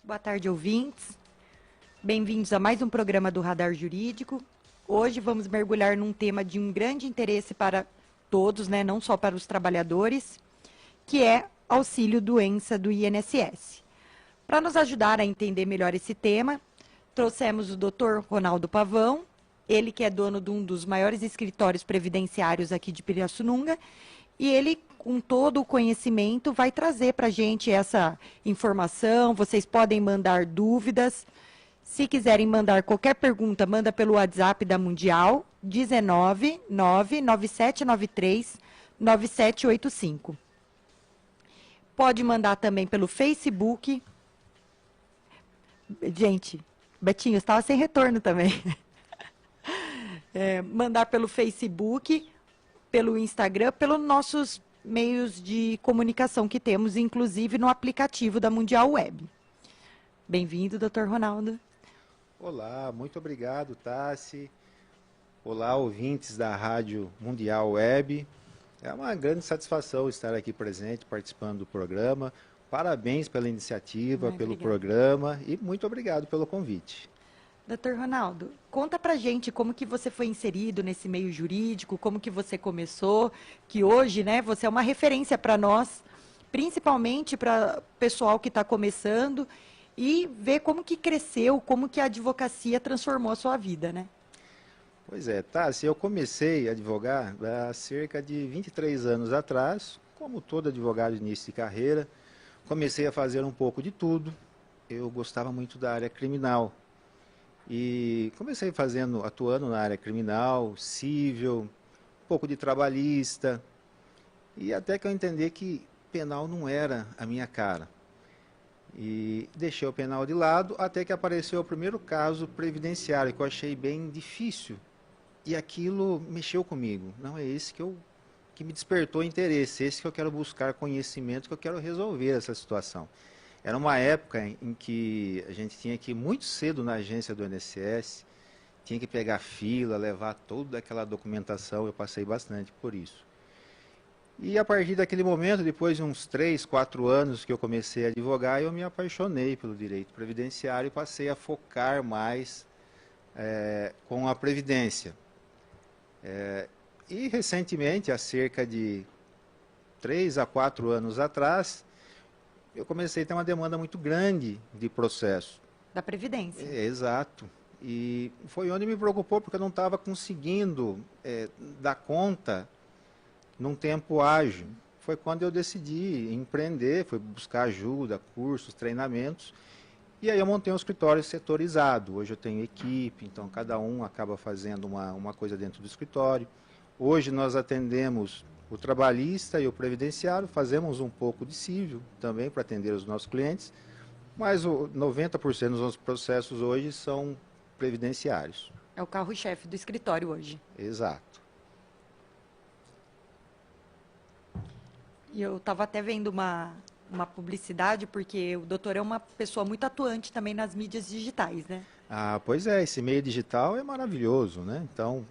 Boa tarde, ouvintes. Bem-vindos a mais um programa do Radar Jurídico. Hoje vamos mergulhar num tema de um grande interesse para todos, né, não só para os trabalhadores, que é auxílio-doença do INSS. Para nos ajudar a entender melhor esse tema, trouxemos o Dr. Ronaldo Pavão, ele que é dono de um dos maiores escritórios previdenciários aqui de Pirassununga, e ele, com todo o conhecimento, vai trazer para a gente essa informação. Vocês podem mandar dúvidas. Se quiserem mandar qualquer pergunta, manda pelo WhatsApp da Mundial, 19 99793 9785. Pode mandar também pelo Facebook. Gente, Betinho, estava sem retorno também. Mandar pelo Facebook, pelo Instagram, pelos nossos meios de comunicação que temos, inclusive no aplicativo da Mundial Web. Bem-vindo, Dr. Ronaldo. Olá, muito obrigado, Tassi. Olá, ouvintes da Rádio Mundial Web. É uma grande satisfação estar aqui presente, participando do programa. Parabéns pela iniciativa, pelo programa e muito obrigado pelo convite. Dr. Ronaldo, conta pra gente como que você foi inserido nesse meio jurídico, como que você começou, que hoje, né, você é uma referência para nós, principalmente para o pessoal que está começando, e ver como que cresceu, como que a advocacia transformou a sua vida, né? Pois é, Tassi, eu comecei a advogar há cerca de 23 anos atrás, como todo advogado de início de carreira. Comecei a fazer um pouco de tudo. Eu gostava muito da área criminal. E comecei atuando na área criminal, civil, um pouco de trabalhista, e até que eu entendi que penal não era a minha cara. E deixei o penal de lado, até que apareceu o primeiro caso previdenciário, que eu achei bem difícil, e aquilo mexeu comigo. Não é esse que me despertou interesse, esse que eu quero buscar conhecimento, que eu quero resolver essa situação. Era uma época em que a gente tinha que ir muito cedo na agência do INSS, tinha que pegar fila, levar toda aquela documentação, eu passei bastante por isso. E a partir daquele momento, depois de uns 3, 4 anos que eu comecei a advogar, eu me apaixonei pelo direito previdenciário e passei a focar mais com a previdência. E recentemente, há cerca de 3 a 4 anos atrás, eu comecei a ter uma demanda muito grande de processo. Da Previdência. Exato. E foi onde me preocupou, porque eu não estava conseguindo dar conta num tempo ágil. Foi quando eu decidi empreender, fui buscar ajuda, cursos, treinamentos, e aí eu montei um escritório setorizado. Hoje eu tenho equipe, então cada um acaba fazendo uma coisa dentro do escritório. Hoje nós atendemos o trabalhista e o previdenciário, fazemos um pouco de civil também para atender os nossos clientes, mas 90% dos nossos processos hoje são previdenciários. É o carro-chefe do escritório hoje. Exato. E eu estava até vendo uma publicidade, porque o doutor é uma pessoa muito atuante também nas mídias digitais, né? Ah, pois é, esse meio digital é maravilhoso, né? Então,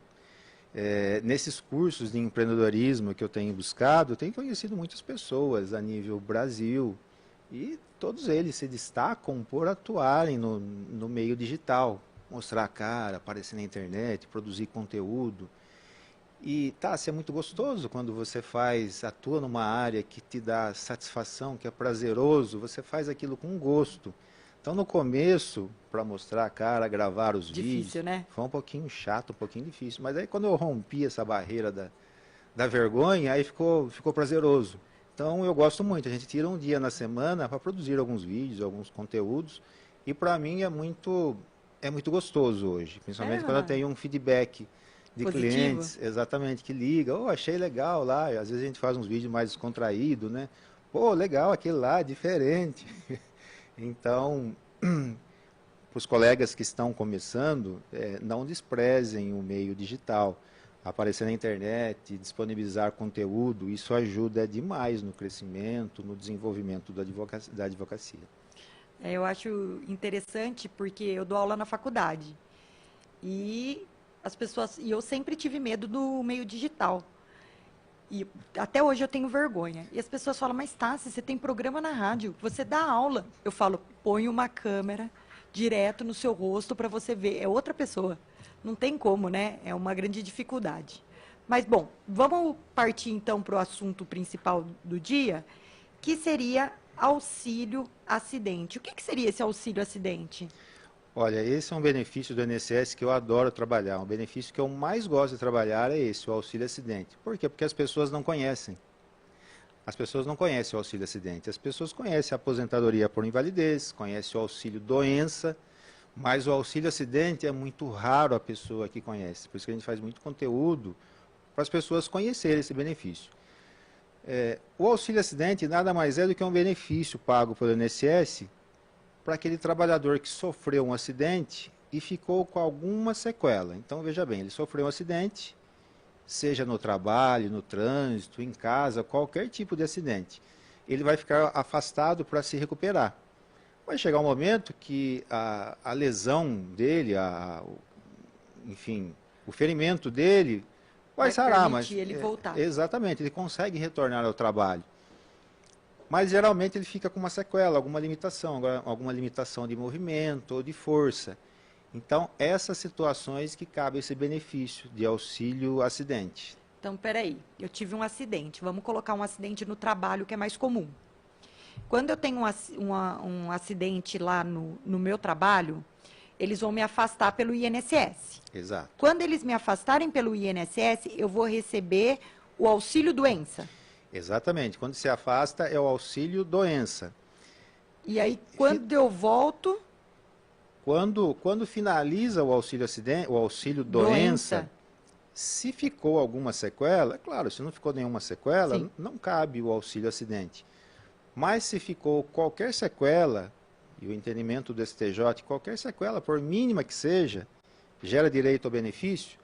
nesses cursos de empreendedorismo que eu tenho buscado, eu tenho conhecido muitas pessoas a nível Brasil e todos eles se destacam por atuarem no meio digital, mostrar a cara, aparecer na internet, produzir conteúdo. E é muito gostoso quando você atua numa área que te dá satisfação, que é prazeroso, você faz aquilo com gosto. Então, no começo, para mostrar a cara, gravar os vídeos, né? foi um pouquinho chato, um pouquinho difícil. Mas aí, quando eu rompi essa barreira da vergonha, aí ficou prazeroso. Então, eu gosto muito. A gente tira um dia na semana para produzir alguns vídeos, alguns conteúdos. E, para mim, é muito gostoso hoje. Principalmente quando eu tenho um feedback de positivo. Clientes, exatamente, que liga. Achei legal lá. Às vezes a gente faz uns vídeos mais descontraídos, né? Pô, legal, aquele lá, diferente. Então, para os colegas que estão começando, não desprezem o meio digital. Aparecer na internet, disponibilizar conteúdo, isso ajuda demais no crescimento, no desenvolvimento da advocacia. Eu acho interessante porque eu dou aula na faculdade. E eu sempre tive medo do meio digital. E até hoje eu tenho vergonha. E as pessoas falam, mas Tassi, você tem programa na rádio, você dá aula. Eu falo, põe uma câmera direto no seu rosto para você ver. É outra pessoa. Não tem como, né? É uma grande dificuldade. Mas, bom, vamos partir então para o assunto principal do dia, que seria auxílio acidente. O que seria esse auxílio acidente? Olha, esse é um benefício do INSS que eu adoro trabalhar. Um benefício que eu mais gosto de trabalhar é esse, o auxílio acidente. Por quê? Porque as pessoas não conhecem. As pessoas não conhecem o auxílio acidente. As pessoas conhecem a aposentadoria por invalidez, conhecem o auxílio doença, mas o auxílio acidente é muito raro a pessoa que conhece. Por isso que a gente faz muito conteúdo para as pessoas conhecerem esse benefício. O auxílio acidente nada mais é do que um benefício pago pelo INSS para aquele trabalhador que sofreu um acidente e ficou com alguma sequela. Então, veja bem, ele sofreu um acidente, seja no trabalho, no trânsito, em casa, qualquer tipo de acidente. Ele vai ficar afastado para se recuperar. Vai chegar um momento que a lesão dele, enfim, o ferimento dele vai sarar, mas ele voltar. exatamente, ele consegue retornar ao trabalho. Mas geralmente ele fica com uma sequela, alguma limitação de movimento ou de força. Então, essas situações que cabe esse benefício de auxílio acidente. Então, peraí, eu tive um acidente. Vamos colocar um acidente no trabalho, que é mais comum. Quando eu tenho um acidente lá no meu trabalho, eles vão me afastar pelo INSS. Exato. Quando eles me afastarem pelo INSS, eu vou receber o auxílio doença. Exatamente. Quando se afasta, é o auxílio doença. E aí, quando eu volto... Quando finaliza o auxílio acidente, o auxílio doença, se ficou alguma sequela, é claro, se não ficou nenhuma sequela, Sim, não cabe o auxílio acidente. Mas se ficou qualquer sequela, e o entendimento do STJ, qualquer sequela, por mínima que seja, gera direito ao benefício,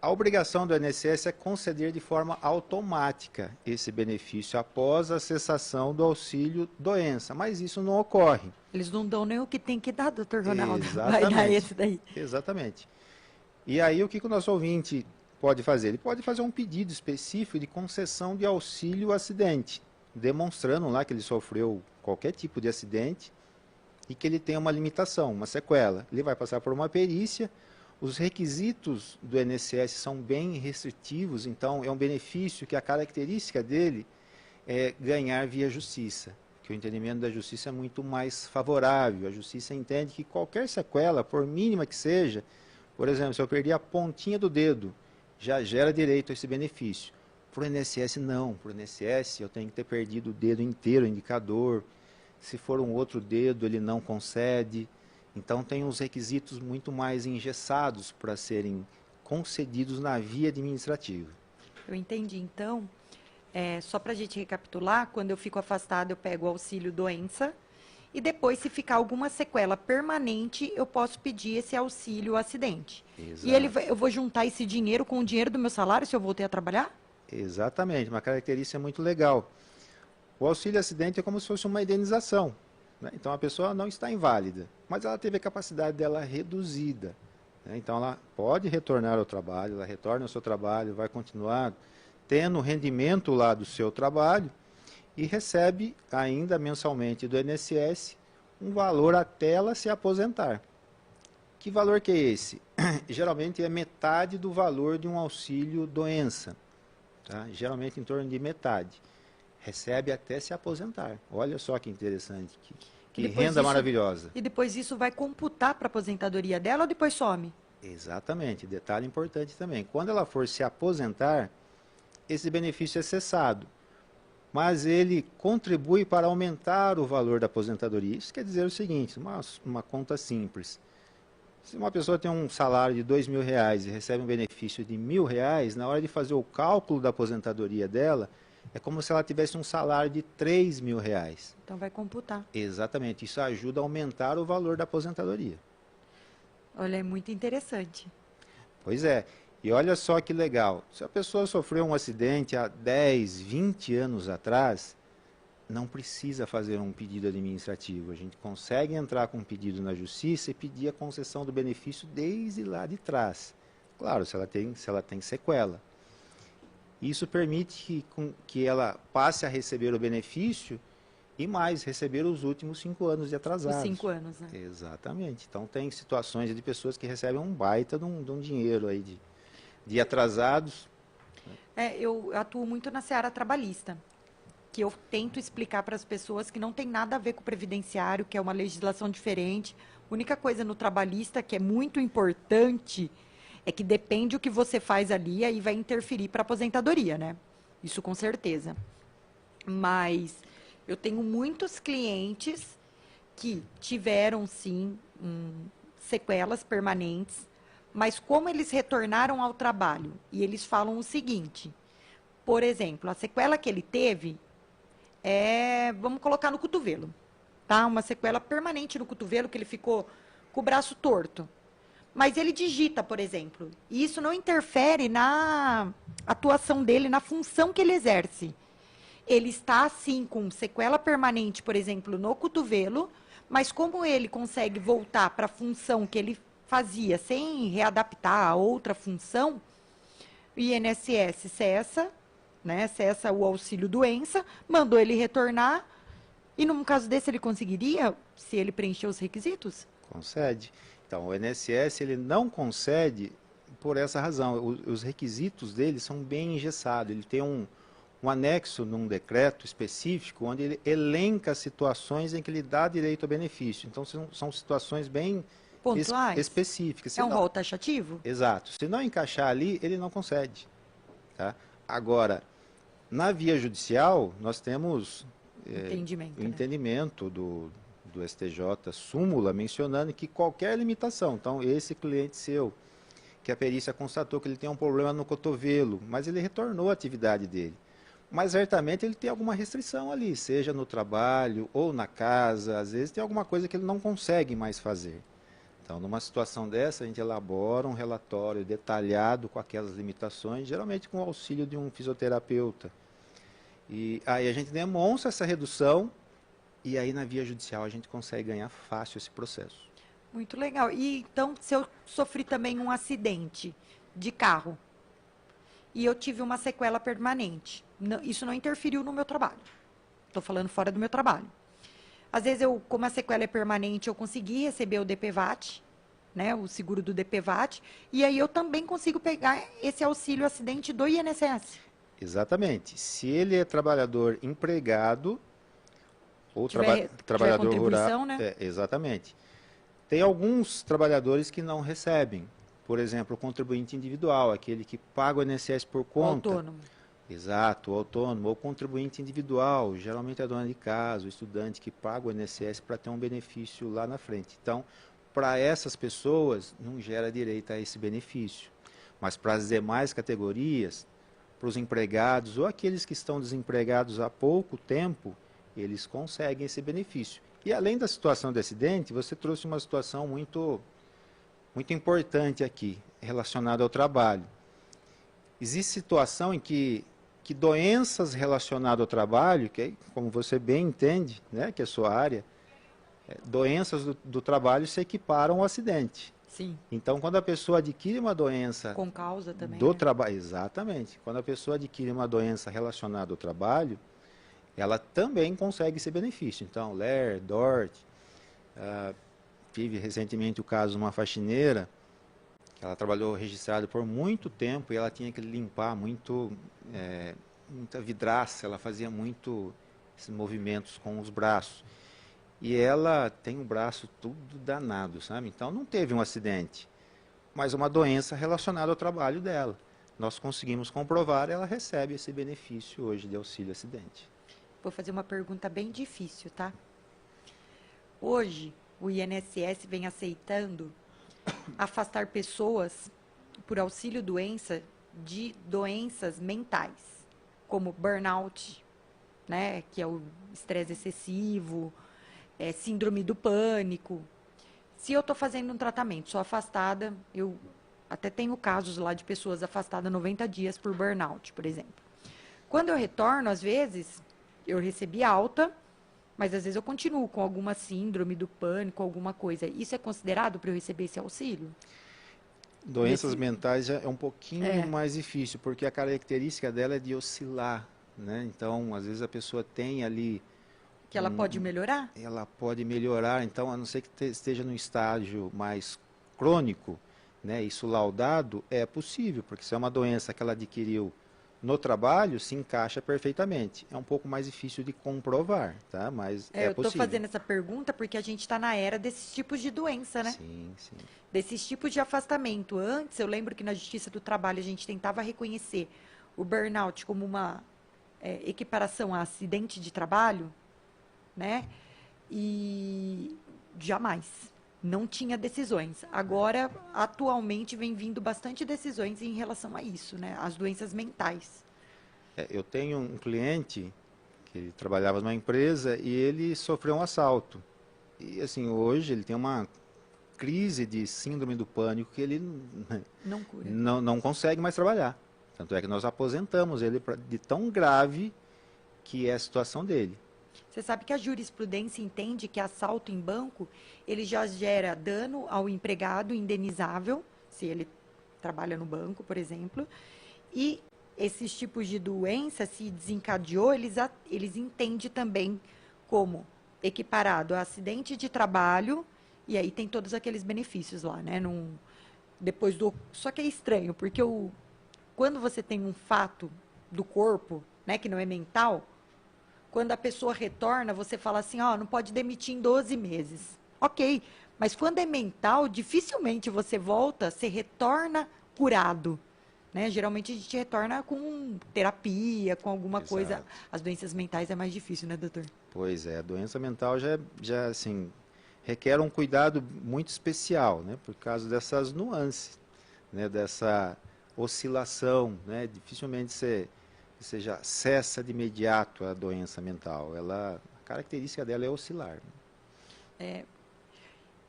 a obrigação do INSS é conceder de forma automática esse benefício após a cessação do auxílio doença, mas isso não ocorre. eles não dão nem o que tem que dar, doutor Ronaldo. Exatamente. Vai dar esse daí. Exatamente. E aí o que o nosso ouvinte pode fazer? Ele pode fazer um pedido específico de concessão de auxílio acidente, demonstrando lá que ele sofreu qualquer tipo de acidente e que ele tem uma limitação, uma sequela. Ele vai passar por uma perícia. Os requisitos do INSS são bem restritivos, então é um benefício que a característica dele é ganhar via justiça, que o entendimento da justiça é muito mais favorável. A justiça entende que qualquer sequela, por mínima que seja, por exemplo, se eu perder a pontinha do dedo, já gera direito a esse benefício. Para o INSS, não. Para o INSS, eu tenho que ter perdido o dedo inteiro, o indicador. Se for um outro dedo, ele não concede. Então, tem uns requisitos muito mais engessados para serem concedidos na via administrativa. Eu entendi. Então, só para a gente recapitular, quando eu fico afastada, eu pego o auxílio doença. E depois, se ficar alguma sequela permanente, eu posso pedir esse auxílio acidente. Exato. E eu vou juntar esse dinheiro com o dinheiro do meu salário se eu voltei a trabalhar? Exatamente, uma característica muito legal. O auxílio acidente é como se fosse uma indenização. Então, a pessoa não está inválida, mas ela teve a capacidade dela reduzida. Então, ela pode retornar ao trabalho, ela retorna ao seu trabalho, vai continuar tendo rendimento lá do seu trabalho e recebe ainda mensalmente do INSS um valor até ela se aposentar. Que valor que é esse? Geralmente é metade do valor de um auxílio doença. Tá? Geralmente em torno de metade. Recebe até se aposentar. Olha só que interessante, que renda maravilhosa. E depois isso vai computar para a aposentadoria dela ou depois some? Exatamente, detalhe importante também. Quando ela for se aposentar, esse benefício é cessado, mas ele contribui para aumentar o valor da aposentadoria. Isso quer dizer o seguinte, uma conta simples. Se uma pessoa tem um salário de R$ 2.000 e recebe um benefício de R$ 1.000, na hora de fazer o cálculo da aposentadoria dela, é como se ela tivesse um salário de R$ 3.000. Então vai computar. Exatamente, isso ajuda a aumentar o valor da aposentadoria. Olha, é muito interessante. Pois é, e olha só que legal, se a pessoa sofreu um acidente há 10, 20 anos atrás, não precisa fazer um pedido administrativo. A gente consegue entrar com um pedido na justiça e pedir a concessão do benefício desde lá de trás. Claro, se ela tem sequela. Isso permite que ela passe a receber o benefício e mais, receber os últimos 5 anos de atrasados. Os 5 anos, né? Exatamente. Então, tem situações de pessoas que recebem um baita de um dinheiro aí de atrasados. Eu atuo muito na seara trabalhista, que eu tento explicar para as pessoas que não tem nada a ver com o previdenciário, que é uma legislação diferente. A única coisa no trabalhista que é muito importante é que depende o que você faz ali, aí vai interferir para a aposentadoria, né? Isso com certeza. Mas eu tenho muitos clientes que tiveram, sim, sequelas permanentes, mas como eles retornaram ao trabalho, e eles falam o seguinte, por exemplo, a sequela que ele teve vamos colocar no cotovelo, tá? Uma sequela permanente no cotovelo, que ele ficou com o braço torto. Mas ele digita, por exemplo, e isso não interfere na atuação dele, na função que ele exerce. Ele está, assim, com sequela permanente, por exemplo, no cotovelo, mas como ele consegue voltar para a função que ele fazia sem readaptar a outra função, o INSS cessa, né, cessa o auxílio-doença, mandou ele retornar, e num caso desse ele conseguiria, se ele preencher os requisitos? Concede. Então, o INSS ele não concede por essa razão. Os requisitos dele são bem engessados. Ele tem um anexo num decreto específico, onde ele elenca situações em que ele dá direito ao benefício. Então, são situações bem Pontuais? específicas. É um rol taxativo? Exato. Se não encaixar ali, ele não concede. Tá? Agora, na via judicial, nós temos Entendimento, o né? entendimento do STJ, súmula, mencionando que qualquer limitação, então esse cliente seu, que a perícia constatou que ele tem um problema no cotovelo, mas ele retornou à atividade dele. Mas certamente ele tem alguma restrição ali, seja no trabalho ou na casa, às vezes tem alguma coisa que ele não consegue mais fazer. Então, numa situação dessa, a gente elabora um relatório detalhado com aquelas limitações, geralmente com o auxílio de um fisioterapeuta. E aí a gente demonstra essa redução e aí na via judicial a gente consegue ganhar fácil esse processo. Muito legal. E então, se eu sofri também um acidente de carro e eu tive uma sequela permanente, isso não interferiu no meu trabalho. Estou falando fora do meu trabalho. Às vezes, como a sequela é permanente, eu consegui receber o DPVAT, né, o seguro do DPVAT, e aí eu também consigo pegar esse auxílio acidente do INSS. Exatamente. Se ele é trabalhador empregado ou Tiver trabalhador contribuição, rural, né? exatamente. Tem alguns trabalhadores que não recebem. Por exemplo, o contribuinte individual, aquele que paga o INSS por conta. Autônomo. Exato, o autônomo, ou contribuinte individual, geralmente é a dona de casa, o estudante que paga o INSS para ter um benefício lá na frente. Então, para essas pessoas, não gera direito a esse benefício. Mas para as demais categorias, para os empregados ou aqueles que estão desempregados há pouco tempo, eles conseguem esse benefício. E além da situação de acidente, você trouxe uma situação muito importante aqui, relacionada ao trabalho. Existe situação em que doenças relacionadas ao trabalho, que como você bem entende, né, que é a sua área, doenças do trabalho se equiparam ao acidente. Sim. Então, quando a pessoa adquire uma doença com causa também, do né? trabalho, exatamente. Quando a pessoa adquire uma doença relacionada ao trabalho, ela também consegue esse benefício. Então, LER, DORT, tive recentemente o caso de uma faxineira, que ela trabalhou registrada por muito tempo e ela tinha que limpar muita vidraça, ela fazia muito esses movimentos com os braços. E ela tem o braço tudo danado, sabe? Então não teve um acidente, mas uma doença relacionada ao trabalho dela. Nós conseguimos comprovar, ela recebe esse benefício hoje de auxílio acidente. Vou fazer uma pergunta bem difícil, tá? Hoje, o INSS vem aceitando afastar pessoas por auxílio-doença de doenças mentais, como burnout, né, que é o estresse excessivo, síndrome do pânico. Se eu estou fazendo um tratamento, sou afastada, eu até tenho casos lá de pessoas afastadas 90 dias por burnout, por exemplo. Quando eu retorno, às vezes, eu recebi alta, mas às vezes eu continuo com alguma síndrome do pânico, alguma coisa. Isso é considerado para eu receber esse auxílio? Doenças mentais já é um pouquinho É. mais difícil, porque a característica dela é de oscilar, né? Então, às vezes a pessoa tem ali, Que ela pode melhorar? ela pode melhorar, então, a não ser que esteja num estágio mais crônico, né? Isso laudado, é possível, porque se é uma doença que ela adquiriu no trabalho, se encaixa perfeitamente. É um pouco mais difícil de comprovar, tá? Mas é Eu estou possível. fazendo essa pergunta porque a gente está na era desses tipos de doença, né? Sim, sim. Desses tipos de afastamento. Antes, eu lembro que na Justiça do Trabalho a gente tentava reconhecer o burnout como uma equiparação a acidente de trabalho, né? E jamais. Não tinha decisões. Agora, atualmente, vem vindo bastante decisões em relação a isso, né? As doenças mentais. Eu tenho um cliente que ele trabalhava numa empresa e ele sofreu um assalto. E assim, hoje ele tem uma crise de síndrome do pânico que ele Não cura. não consegue mais trabalhar. Tanto é que nós aposentamos ele de tão grave que é a situação dele. Você sabe que a jurisprudência entende que assalto em banco, ele já gera dano ao empregado indenizável, se ele trabalha no banco, por exemplo, e esses tipos de doença, se desencadeou, eles entendem também como equiparado a acidente de trabalho, e aí tem todos aqueles benefícios lá, né? Só que é estranho, porque quando você tem um fato do corpo, né, que não é mental, quando a pessoa retorna, você fala assim, ó, não pode demitir em 12 meses. Ok, mas quando é mental, dificilmente você volta, você retorna curado. Né? Geralmente a gente retorna com terapia, com alguma coisa. Exato. As doenças mentais é mais difícil, né, doutor? Pois é, a doença mental já assim, requer um cuidado muito especial, né, por causa dessas nuances, né, dessa oscilação, né, dificilmente você já cessa de imediato a doença mental. A característica dela é oscilar.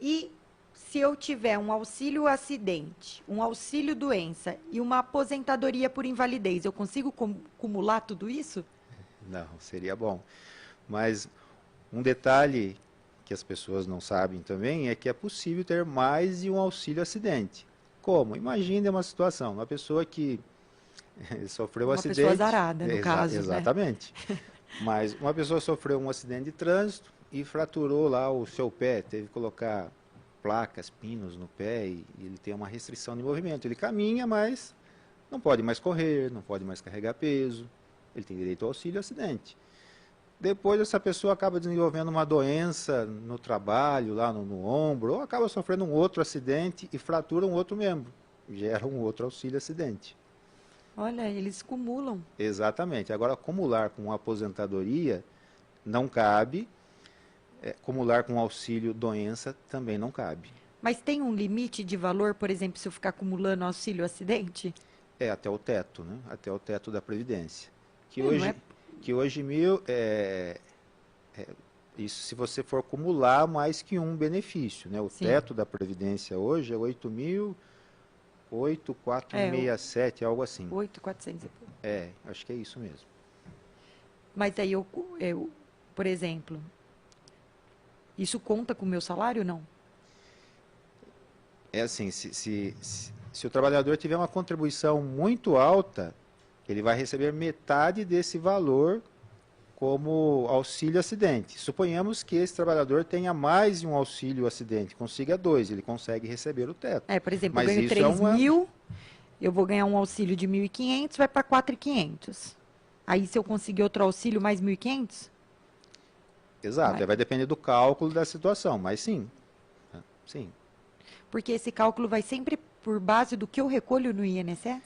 E se eu tiver um auxílio acidente, um auxílio doença e uma aposentadoria por invalidez, eu consigo acumular tudo isso? Não, seria bom. Mas um detalhe que as pessoas não sabem também é que é possível ter mais de um auxílio acidente. Como? Imagine uma situação, uma pessoa que sofreu um Uma acidente. pessoa azarada, no caso, né? Exatamente. Mas uma pessoa sofreu um acidente de trânsito e fraturou lá o seu pé, teve que colocar placas, pinos no pé e ele tem uma restrição de movimento. Ele caminha, mas não pode mais correr, não pode mais carregar peso. Ele tem direito ao auxílio acidente. Depois essa pessoa acaba desenvolvendo uma doença no trabalho, lá no ombro, ou acaba sofrendo um outro acidente e fratura um outro membro. Gera um outro auxílio acidente. Olha, eles acumulam. Exatamente. Agora, acumular com aposentadoria não cabe, acumular com auxílio doença também não cabe. Mas tem um limite de valor, por exemplo, se eu ficar acumulando auxílio acidente? É até o teto, né? Até o teto da Previdência. Que Não hoje, é- que hoje isso se você for acumular mais que um benefício, né? O Sim. teto da Previdência hoje é 8.8467, algo assim. 8.400 e pouco. Acho que é isso mesmo. Mas aí por exemplo, isso conta com o meu salário ou não? É assim, se o trabalhador tiver uma contribuição muito alta, ele vai receber metade desse valor como auxílio acidente. Suponhamos que esse trabalhador tenha mais de um auxílio acidente, consiga 2, ele consegue receber o teto. Por exemplo, Mas eu ganho isso 3 mil, eu vou ganhar um auxílio de 1.500, vai para 4.500. Aí, se eu conseguir outro auxílio, mais 1.500? Exato, vai depender do cálculo da situação, mas sim. Sim. Porque esse cálculo vai sempre por base do que eu recolho no INSS?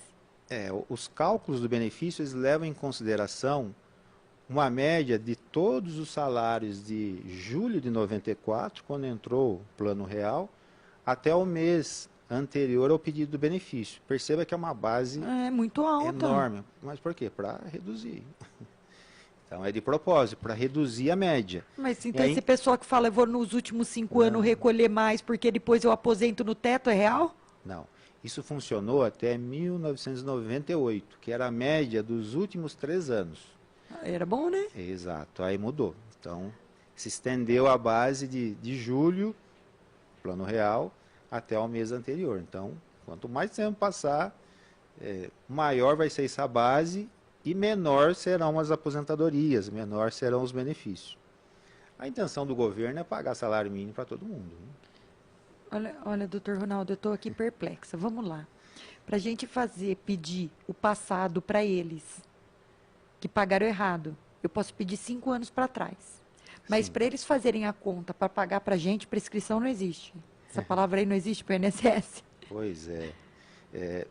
Os cálculos do benefício eles levam em consideração uma média de todos os salários de julho de 94, quando entrou o Plano Real, até o mês anterior ao pedido do benefício. Perceba que é uma base muito alta. enorme. Mas por quê? Para reduzir. Então, é de propósito, para reduzir a média. Mas então esse pessoal que fala, eu vou nos últimos 5 anos recolher mais porque depois eu aposento no teto, é real? Não. Isso funcionou até 1998, que era a média dos últimos 3 anos. Era bom, né? Exato, aí mudou. Então, se estendeu a base de julho, Plano Real, até o mês anterior. Então, Quanto mais tempo passar, maior vai ser essa base e menor serão as aposentadorias, menor serão os benefícios. A intenção do governo é pagar salário mínimo para todo mundo, né? Olha, doutor Ronaldo, eu estou aqui perplexa. Vamos lá. Para a gente pedir o passado para eles, que pagaram errado, eu posso pedir 5 anos para trás. Mas Sim. para eles fazerem a conta para pagar para a gente, prescrição não existe. Essa palavra aí não existe para o INSS. Pois é.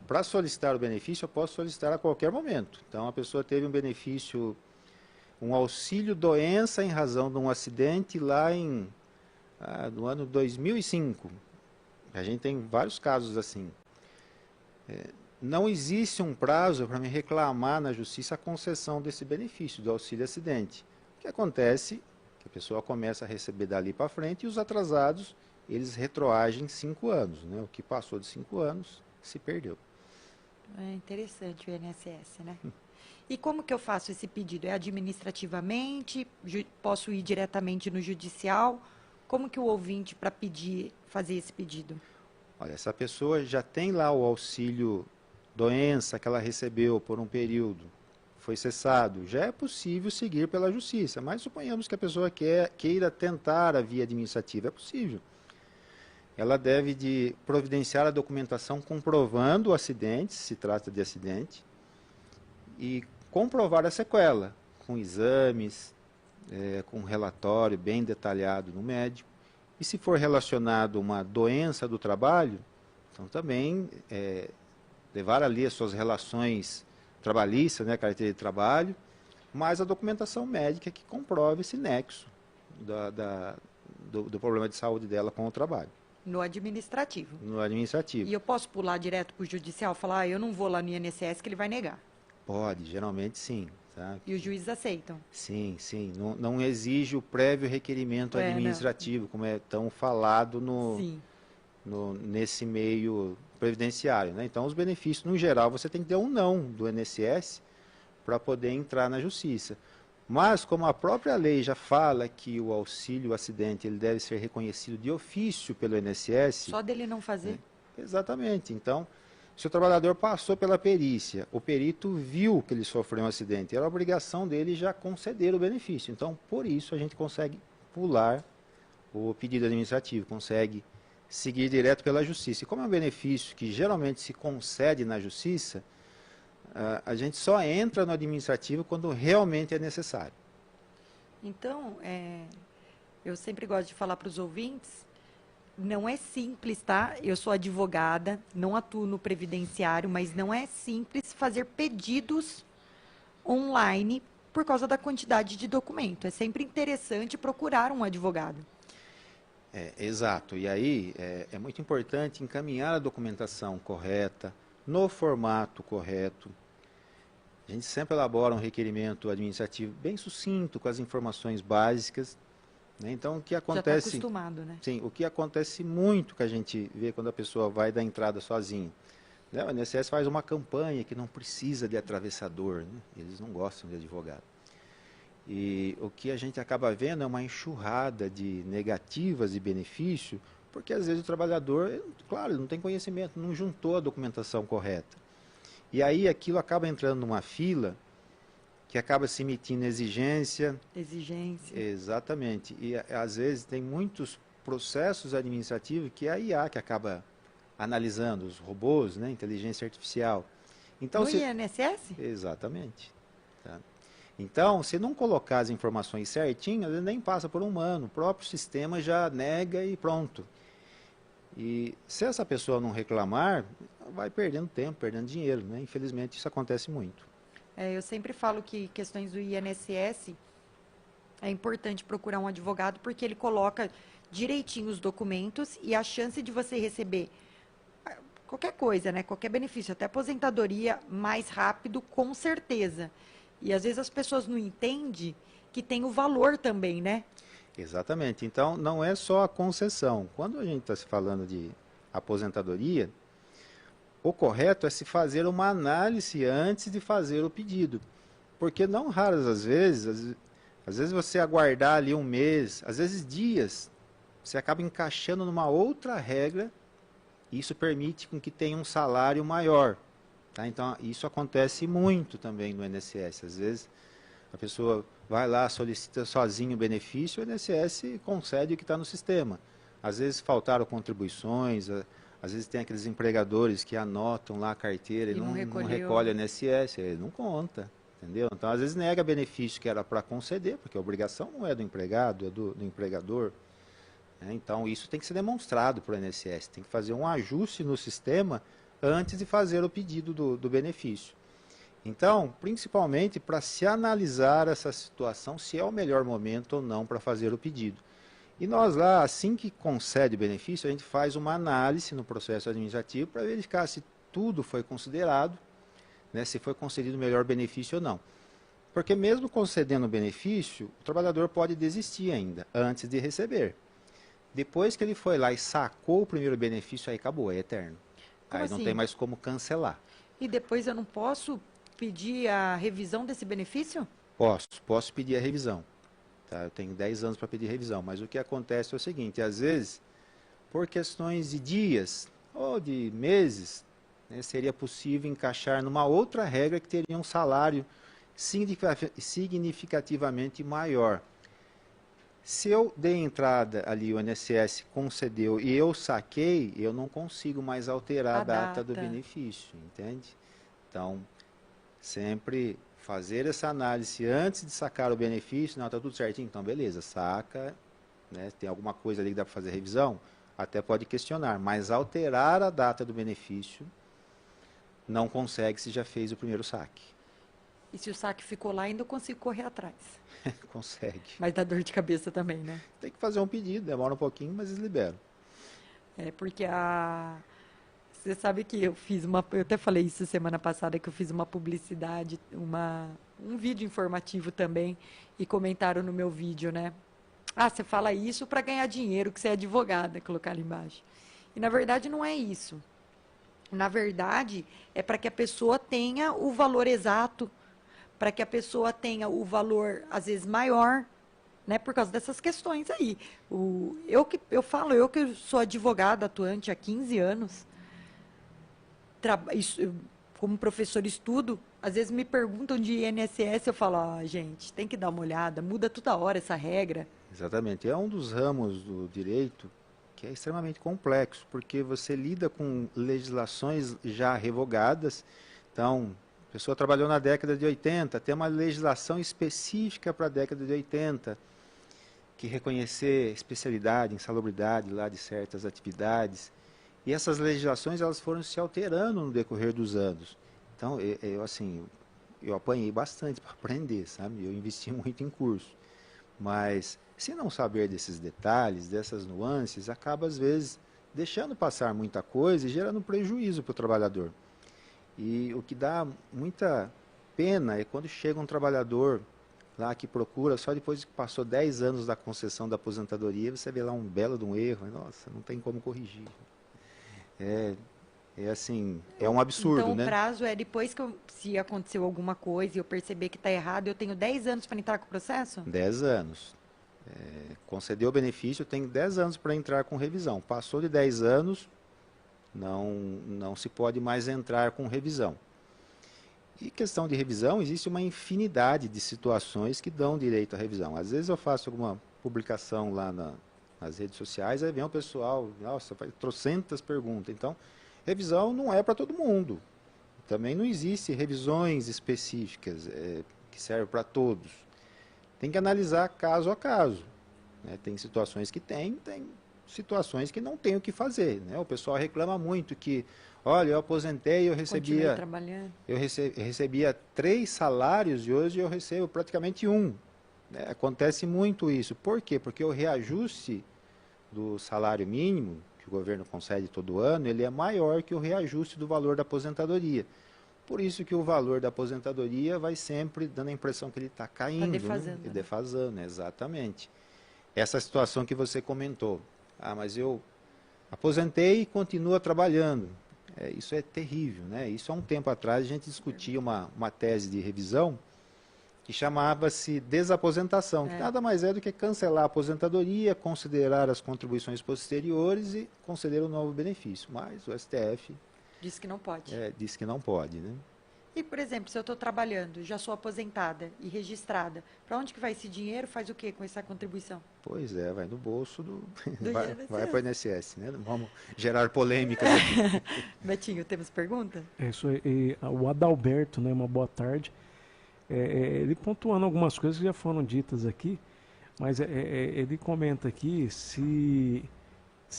Para solicitar o benefício, eu posso solicitar a qualquer momento. Então, a pessoa teve um benefício, um auxílio doença em razão de um acidente lá no ano 2005. A gente tem vários casos assim. Não existe um prazo para me reclamar na justiça a concessão desse benefício do auxílio acidente. O que acontece é que a pessoa começa a receber dali para frente e os atrasados, eles retroagem 5 anos, né? O que passou de 5 anos se perdeu. É interessante o INSS, né? E como que eu faço esse pedido? É administrativamente? Posso ir diretamente no judicial? Como que o ouvinte, para fazer esse pedido? Olha, essa pessoa já tem lá o auxílio doença que ela recebeu por um período, foi cessado, já é possível seguir pela justiça, mas suponhamos que a pessoa queira tentar a via administrativa, é possível. Ela deve providenciar a documentação comprovando o acidente, se trata de acidente, e comprovar a sequela, com exames, com um relatório bem detalhado no médico. E se for relacionado a uma doença do trabalho, então também levar ali as suas relações trabalhistas, né, carteira de trabalho, mais a documentação médica que comprove esse nexo do problema de saúde dela com o trabalho. No administrativo. No administrativo. E eu posso pular direto para o judicial, falar, eu não vou lá no INSS que ele vai negar. Pode, geralmente sim. Tá? E os juízes aceitam? Sim, sim. Não exige o prévio requerimento administrativo, como é tão falado nesse meio previdenciário. Né? Então, os benefícios, no geral, você tem que ter um não do INSS para poder entrar na justiça. Mas, como a própria lei já fala que o auxílio acidente ele deve ser reconhecido de ofício pelo INSS... Só dele não fazer? Exatamente. Então, se o trabalhador passou pela perícia, o perito viu que ele sofreu um acidente, era obrigação dele já conceder o benefício. Então, por isso, a gente consegue pular o pedido administrativo, consegue seguir direto pela justiça. E como é um benefício que geralmente se concede na justiça, a gente só entra no administrativo quando realmente é necessário. Então, eu sempre gosto de falar para os ouvintes, não é simples, tá? Eu sou advogada, não atuo no previdenciário, mas não é simples fazer pedidos online por causa da quantidade de documento. É sempre interessante procurar um advogado. Exato. E aí é muito importante encaminhar a documentação correta, no formato correto. A gente sempre elabora um requerimento administrativo bem sucinto, com as informações básicas. Né? Então, o que acontece... Já está acostumado, né? Sim, o que acontece muito que a gente vê quando a pessoa vai dar entrada sozinha. Né? O INSS faz uma campanha que não precisa de atravessador, né? Eles não gostam de advogado. E o que a gente acaba vendo é uma enxurrada de negativas e benefício, porque às vezes o trabalhador, claro, não tem conhecimento, não juntou a documentação correta. E aí aquilo acaba entrando numa fila que acaba se emitindo exigência. Exigência. Exatamente. E às vezes tem muitos processos administrativos que é a IA que acaba analisando, os robôs, né, inteligência artificial. Então, no INSS? Exatamente. Tá? Então, se não colocar as informações certinhas, ele nem passa por um humano. O próprio sistema já nega e pronto. E se essa pessoa não reclamar, vai perdendo tempo, perdendo dinheiro. Né? Infelizmente, isso acontece muito. Eu sempre falo que questões do INSS é importante procurar um advogado porque ele coloca direitinho os documentos e a chance de você receber qualquer coisa, né? Qualquer benefício, até aposentadoria, mais rápido, com certeza. E às vezes as pessoas não entendem que tem o valor também, né? Exatamente. Então, não é só a concessão. Quando a gente está se falando de aposentadoria, o correto é se fazer uma análise antes de fazer o pedido. Porque não raras as vezes você aguardar ali um mês, às vezes dias, você acaba encaixando numa outra regra isso permite com que tenha um salário maior. Tá? Então, isso acontece muito também no INSS. Às vezes, a pessoa vai lá, solicita sozinho o benefício, o INSS concede o que está no sistema. Às vezes, faltaram contribuições, às vezes tem aqueles empregadores que anotam lá a carteira e não recolhe o INSS, ele não conta. Entendeu? Então, às vezes, nega benefício que era para conceder, porque a obrigação não é do empregado, é do empregador. Então, isso tem que ser demonstrado para o INSS. Tem que fazer um ajuste no sistema antes de fazer o pedido do benefício. Então, principalmente para se analisar essa situação, se é o melhor momento ou não para fazer o pedido. E nós lá, assim que concede o benefício, a gente faz uma análise no processo administrativo para verificar se tudo foi considerado, né, se foi concedido o melhor benefício ou não. Porque mesmo concedendo o benefício, o trabalhador pode desistir ainda, antes de receber. Depois que ele foi lá e sacou o primeiro benefício, aí acabou, é eterno. Aí não tem mais como cancelar. E depois eu não posso pedir a revisão desse benefício? Posso pedir a revisão. Tá? Eu tenho 10 anos para pedir revisão, mas o que acontece é o seguinte, às vezes, por questões de dias ou de meses, né, seria possível encaixar numa outra regra que teria um salário significativamente maior. Se eu dei entrada ali, o INSS concedeu e eu saquei, eu não consigo mais alterar a data do benefício, entende? Então, sempre fazer essa análise antes de sacar o benefício, não, está tudo certinho, então beleza, saca, né, tem alguma coisa ali que dá para fazer revisão, até pode questionar, mas alterar a data do benefício não consegue se já fez o primeiro saque. E se o saque ficou lá, ainda eu consigo correr atrás. Consegue. Mas dá dor de cabeça também, né? Tem que fazer um pedido, demora um pouquinho, mas eles liberam. Porque você sabe que eu fiz eu até falei isso semana passada, que eu fiz uma publicidade, um vídeo informativo também, e comentaram no meu vídeo, né? Ah, você fala isso para ganhar dinheiro, que você é advogada, colocar ali embaixo. E na verdade não é isso. Na verdade, é para que a pessoa tenha o valor exato, para que a pessoa tenha o valor, às vezes, maior, né, por causa dessas questões aí. Eu que sou advogada atuante há 15 anos, como professor estudo, às vezes me perguntam de INSS, eu falo, gente, tem que dar uma olhada, muda toda hora essa regra. Exatamente, é um dos ramos do direito que é extremamente complexo, porque você lida com legislações já revogadas, então a pessoa trabalhou na década de 80, tem uma legislação específica para a década de 80, que reconhecer especialidade, insalubridade lá de certas atividades. E essas legislações elas foram se alterando no decorrer dos anos. Então, eu apanhei bastante para aprender, sabe? Eu investi muito em curso. Mas, se não saber desses detalhes, dessas nuances, acaba, às vezes, deixando passar muita coisa e gerando prejuízo para o trabalhador. E o que dá muita pena é quando chega um trabalhador lá que procura, só depois que passou 10 anos da concessão da aposentadoria, você vê lá um belo de um erro, nossa, não tem como corrigir. É um absurdo, então, né? O prazo é depois que se aconteceu alguma coisa e eu perceber que está errado, eu tenho 10 anos para entrar com o processo? 10 anos. Concedeu o benefício, tem 10 anos para entrar com revisão. Passou de 10 anos, não se pode mais entrar com revisão. E questão de revisão, existe uma infinidade de situações que dão direito à revisão. Às vezes eu faço alguma publicação lá nas redes sociais, aí vem o pessoal, nossa, faz trocentas perguntas. Então, revisão não é para todo mundo. Também não existe revisões específicas que servem para todos. Tem que analisar caso a caso. Né? Tem situações que tem situações que não tem o que fazer. Né? O pessoal reclama muito que, olha, eu aposentei, eu recebia 3 salários e hoje eu recebo praticamente 1. Né? Acontece muito isso. Por quê? Porque o reajuste do salário mínimo, que o governo concede todo ano, ele é maior que o reajuste do valor da aposentadoria. Por isso que o valor da aposentadoria vai sempre dando a impressão que ele está caindo. Defasando. Né? Defasando, exatamente. Essa situação que você comentou. Ah, mas eu aposentei e continuo trabalhando. Isso é terrível, né? Isso há um tempo atrás a gente discutia uma tese de revisão que chamava-se desaposentação, que nada mais é do que cancelar a aposentadoria, considerar as contribuições posteriores e conceder um novo benefício. Mas o STF Diz que não pode. disse que não pode, né? E, por exemplo, se eu estou trabalhando, já sou aposentada e registrada, para onde que vai esse dinheiro? Faz o quê com essa contribuição? Pois é, vai no bolso do... Do vai INSS. para o INSS, né? Não vamos gerar polêmicas aqui. Betinho, temos pergunta? É isso aí. E o Adalberto, né, uma boa tarde. Ele pontuando algumas coisas que já foram ditas aqui, mas ele comenta aqui se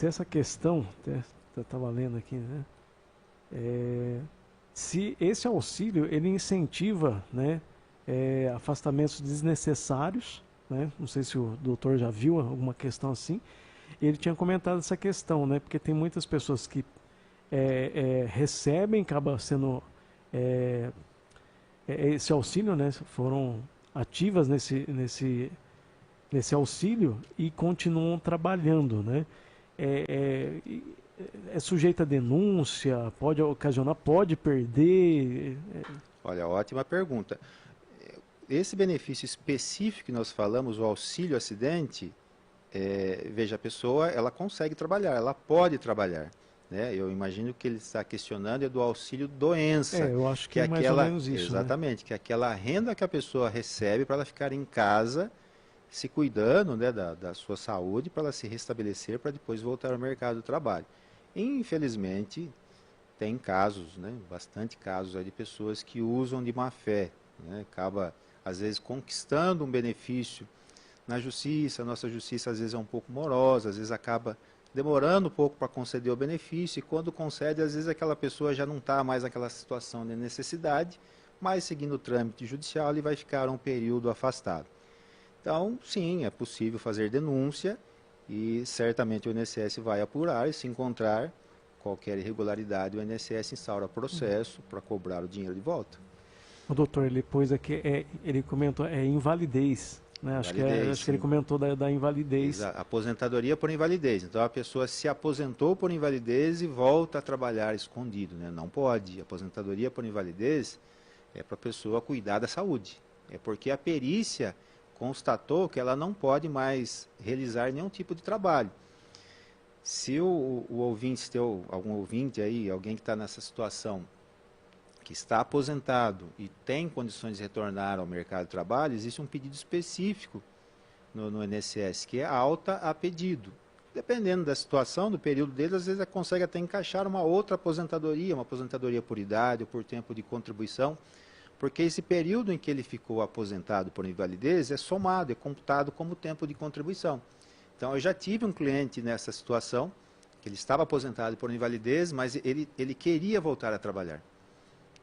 essa questão, até estava lendo aqui, né? Se esse auxílio ele incentiva, né, afastamentos desnecessários, né? Não sei se o doutor já viu alguma questão assim. Ele tinha comentado essa questão, né? Porque tem muitas pessoas que recebem, acaba sendo esse auxílio, né? Foram ativas nesse auxílio e continuam trabalhando, né? É sujeita a denúncia, pode ocasionar, pode perder. Olha, ótima pergunta. Esse benefício específico que nós falamos, o auxílio acidente, veja, a pessoa ela consegue trabalhar, ela pode trabalhar. Né? Eu imagino que ele está questionando é do auxílio doença. Eu acho que é mais aquela, ou menos isso. Exatamente, né? Que é aquela renda que a pessoa recebe para ela ficar em casa, se cuidando, né, da sua saúde, para ela se restabelecer, para depois voltar ao mercado do trabalho. Infelizmente, tem casos, né, bastante casos aí de pessoas que usam de má fé, né, acaba, às vezes, conquistando um benefício na justiça. A nossa justiça, às vezes, é um pouco morosa, às vezes acaba demorando um pouco para conceder o benefício, e quando concede, às vezes aquela pessoa já não está mais naquela situação de necessidade, mas seguindo o trâmite judicial, ele vai ficar um período afastado. Então, sim, é possível fazer denúncia, e certamente o INSS vai apurar, e se encontrar qualquer irregularidade, o INSS instaura processo para cobrar o dinheiro de volta. O doutor, ele pôs aqui, ele comentou, invalidez, né? Acho que ele comentou da invalidez. Aposentadoria por invalidez. Então, a pessoa se aposentou por invalidez e volta a trabalhar escondido, né? Não pode. Aposentadoria por invalidez é para a pessoa cuidar da saúde. É porque a perícia constatou que ela não pode mais realizar nenhum tipo de trabalho. Se o ouvinte, se tem algum ouvinte aí, alguém que está nessa situação, que está aposentado e tem condições de retornar ao mercado de trabalho, existe um pedido específico no INSS, que é alta a pedido. Dependendo da situação, do período dele, às vezes consegue até encaixar uma outra aposentadoria, uma aposentadoria por idade ou por tempo de contribuição, porque esse período em que ele ficou aposentado por invalidez é somado, é computado como tempo de contribuição. Então, eu já tive um cliente nessa situação, que ele estava aposentado por invalidez, mas ele queria voltar a trabalhar.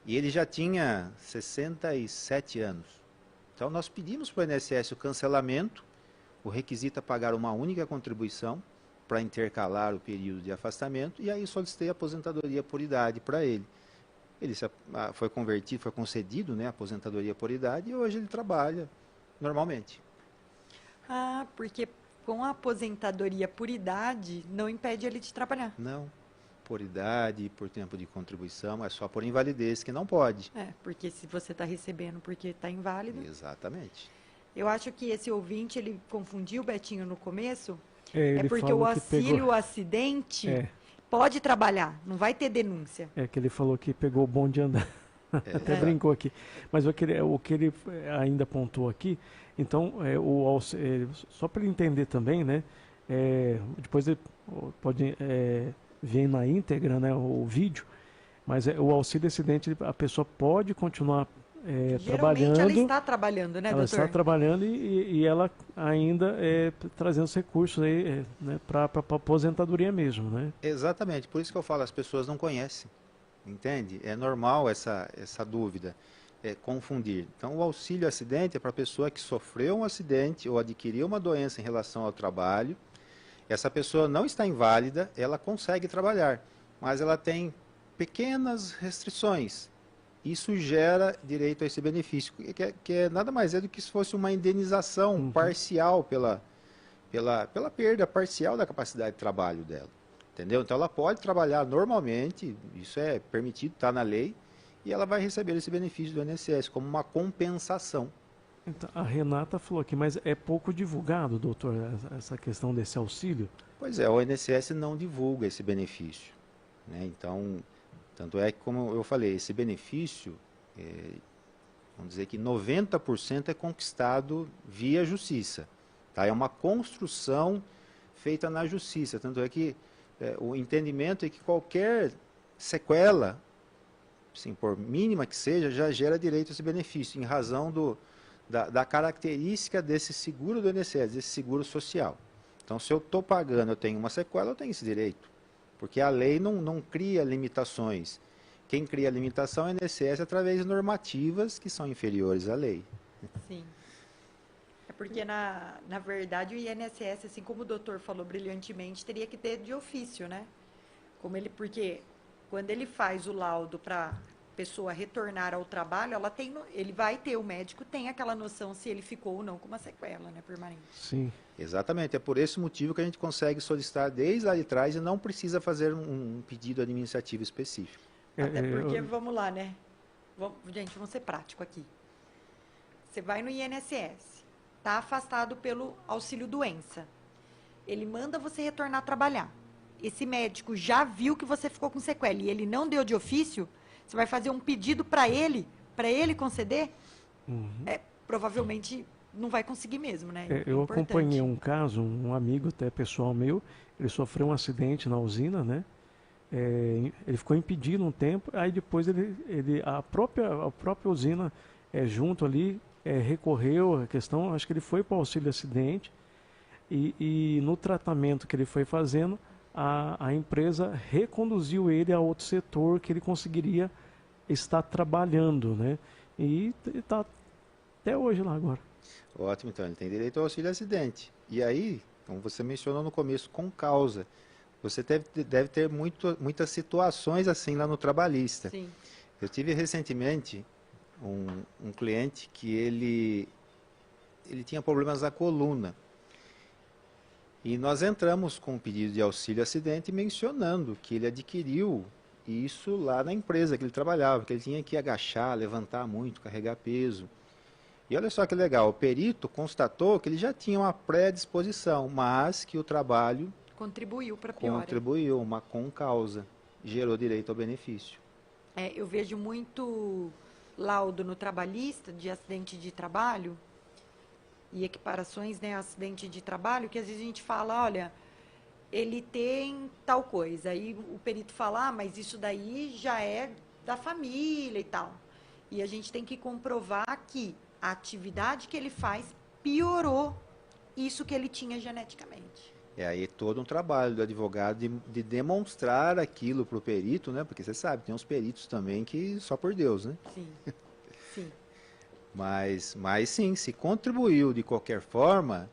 E ele já tinha 67 anos. Então, nós pedimos para o INSS o cancelamento, o requisito é pagar uma única contribuição para intercalar o período de afastamento, e aí solicitei a aposentadoria por idade para ele. Ele foi convertido, foi concedido, né, a aposentadoria por idade, e hoje ele trabalha normalmente. Ah, porque com a aposentadoria por idade não impede ele de trabalhar. Não, por idade e por tempo de contribuição, é só por invalidez que não pode. Porque se você está recebendo porque está inválido. Exatamente. Eu acho que esse ouvinte, ele confundiu o Betinho no começo, ele porque o auxílio acidente pode trabalhar, não vai ter denúncia. Que ele falou que pegou o bonde de andar. Até brincou aqui. Mas o que ele ainda pontuou aqui, então, só para ele entender também, né? Depois ele pode ver na íntegra, né, o vídeo, mas o auxílio acidente, a pessoa pode continuar trabalhando. Geralmente ela está trabalhando, né, doutor? Ela está trabalhando e ela ainda trazendo os recursos aí, né, para a aposentadoria mesmo, né? Exatamente, por isso que eu falo, as pessoas não conhecem, entende? É normal essa dúvida, confundir. Então, o auxílio acidente é para a pessoa que sofreu um acidente ou adquiriu uma doença em relação ao trabalho. Essa pessoa não está inválida, ela consegue trabalhar, mas ela tem pequenas restrições. Isso gera direito a esse benefício, que é nada mais do que se fosse uma indenização parcial pela perda parcial da capacidade de trabalho dela. Entendeu? Então, ela pode trabalhar normalmente, isso é permitido, está na lei, e ela vai receber esse benefício do INSS como uma compensação. Então, a Renata falou aqui, mas é pouco divulgado, doutor, essa questão desse auxílio? Pois é, o INSS não divulga esse benefício, né? Então, tanto é que, como eu falei, esse benefício, vamos dizer que 90% é conquistado via justiça, tá? É uma construção feita na justiça, tanto é que o entendimento é que qualquer sequela, assim, por mínima que seja, já gera direito a esse benefício, em razão da característica desse seguro do INSS, desse seguro social. Então, se eu estou pagando, eu tenho uma sequela, eu tenho esse direito. Porque a lei não cria limitações. Quem cria a limitação é o INSS através de normativas que são inferiores à lei. Sim. É porque, na verdade, o INSS, assim como o doutor falou brilhantemente, teria que ter de ofício, né? Porque quando ele faz o laudo para pessoa retornar ao trabalho, ele vai ter, o médico tem aquela noção se ele ficou ou não com uma sequela, né, permanente. Sim. Exatamente, é por esse motivo que a gente consegue solicitar desde lá de trás e não precisa fazer um pedido administrativo específico. Até porque, vamos lá, né? Gente, vamos ser prático aqui. Você vai no INSS, está afastado pelo auxílio doença. Ele manda você retornar a trabalhar. Esse médico já viu que você ficou com sequela e ele não deu de ofício, você vai fazer um pedido para ele conceder? Provavelmente não vai conseguir mesmo, né? Eu acompanhei um caso, um amigo até pessoal meu, ele sofreu um acidente na usina, né? Ele ficou impedido um tempo, aí depois a própria usina junto ali recorreu à questão, acho que ele foi para o auxílio acidente e no tratamento que ele foi fazendo, a empresa reconduziu ele a outro setor que ele conseguiria estar trabalhando, né? E está até hoje lá agora. Ótimo, então ele tem direito ao auxílio acidente. E aí, como você mencionou no começo, com causa. Você deve ter muitas situações assim lá no trabalhista. Sim. Eu tive recentemente um cliente que ele tinha problemas na coluna. E nós entramos com um pedido de auxílio acidente mencionando que ele adquiriu isso lá na empresa que ele trabalhava, que ele tinha que agachar, levantar muito, carregar peso. E olha só que legal, o perito constatou que ele já tinha uma predisposição, mas que o trabalho contribuiu para piora. Contribuiu, uma concausa, gerou direito ao benefício. Eu vejo muito laudo no trabalhista de acidente de trabalho e equiparações, né, acidente de trabalho, que às vezes a gente fala, olha, ele tem tal coisa. Aí o perito fala, mas isso daí já é da família e tal. E a gente tem que comprovar que a atividade que ele faz piorou isso que ele tinha geneticamente. Aí todo um trabalho do advogado de demonstrar aquilo para o perito, né? Porque você sabe, tem uns peritos também que só por Deus, né? Sim, sim. Mas sim, se contribuiu de qualquer forma,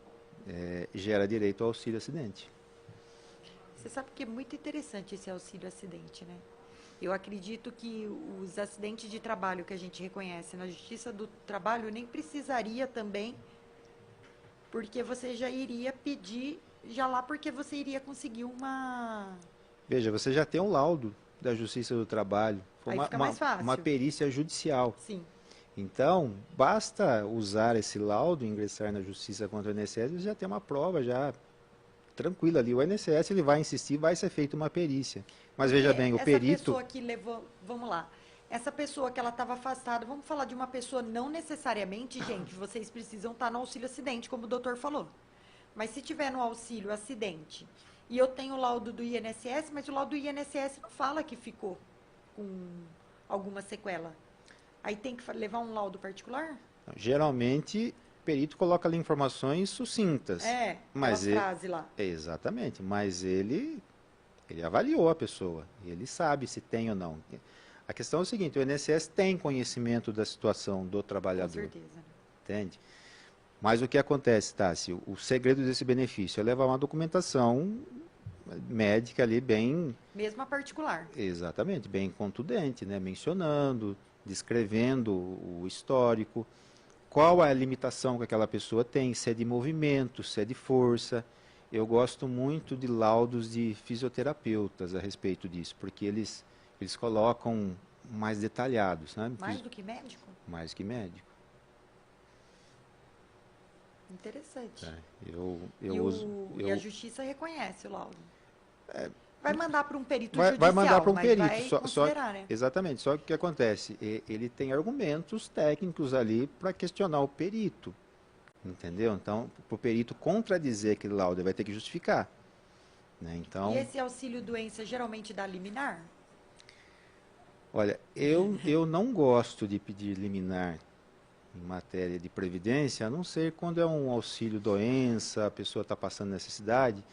gera direito ao auxílio acidente. Você sabe que é muito interessante esse auxílio acidente, né? Eu acredito que os acidentes de trabalho que a gente reconhece na Justiça do Trabalho nem precisaria também, porque você já iria pedir, já lá porque você iria conseguir uma... Veja, você já tem um laudo da Justiça do Trabalho. Foi Aí fica mais fácil. Uma perícia judicial. Sim. Então, basta usar esse laudo, ingressar na Justiça contra o INSS, e já tem uma prova já tranquila ali. O INSS ele vai insistir, vai ser feita uma perícia. Mas veja bem, o perito... Essa pessoa que levou... Vamos lá. Essa pessoa que ela estava afastada, vamos falar de uma pessoa não necessariamente, gente, vocês precisam estar no auxílio acidente, como o doutor falou. Mas se tiver no auxílio acidente e eu tenho o laudo do INSS, mas o laudo do INSS não fala que ficou com alguma sequela. Aí tem que levar um laudo particular? Geralmente, o perito coloca ali informações sucintas. Mas frase lá. Exatamente, mas ele avaliou a pessoa, ele sabe se tem ou não. A questão é o seguinte, o INSS tem conhecimento da situação do trabalhador. Com certeza. Entende? Mas o que acontece, Tassi? O segredo desse benefício é levar uma documentação médica ali bem... Mesmo a particular. Exatamente, bem contundente, né? Mencionando, descrevendo o histórico, qual é a limitação que aquela pessoa tem, se é de movimento, se é de força. Eu gosto muito de laudos de fisioterapeutas a respeito disso, porque eles colocam mais detalhados, sabe? Mais do que médico? Mais que médico. Interessante. Eu E a justiça reconhece o laudo. Vai mandar para um perito vai judicial, mandar para um mas perito. vai considerar, né? Exatamente. Só que o que acontece? Ele tem argumentos técnicos ali para questionar o perito. Entendeu? Então, para o perito contradizer aquele laudo, ele vai ter que justificar. Né? Então, E esse auxílio doença geralmente dá liminar? olha, eu não gosto de pedir liminar em matéria de previdência, a não ser quando é um auxílio doença, a pessoa está passando necessidade,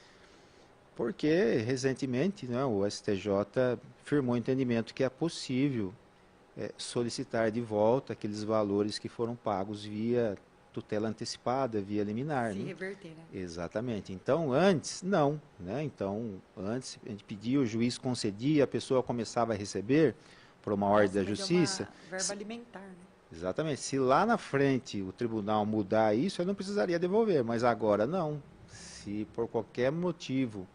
porque recentemente, né, o STJ firmou o entendimento que é possível solicitar de volta aqueles valores que foram pagos via tutela antecipada, via liminar. Se né? reverter, né? Exatamente. Então, antes, não. Né? Então, antes, a gente pedia, o juiz concedia, a pessoa começava a receber por uma ordem da Nossa, mas justiça. é uma verba alimentar, né? Exatamente. Se lá na frente o tribunal mudar isso, eu não precisaria devolver, mas agora não. Se por qualquer motivo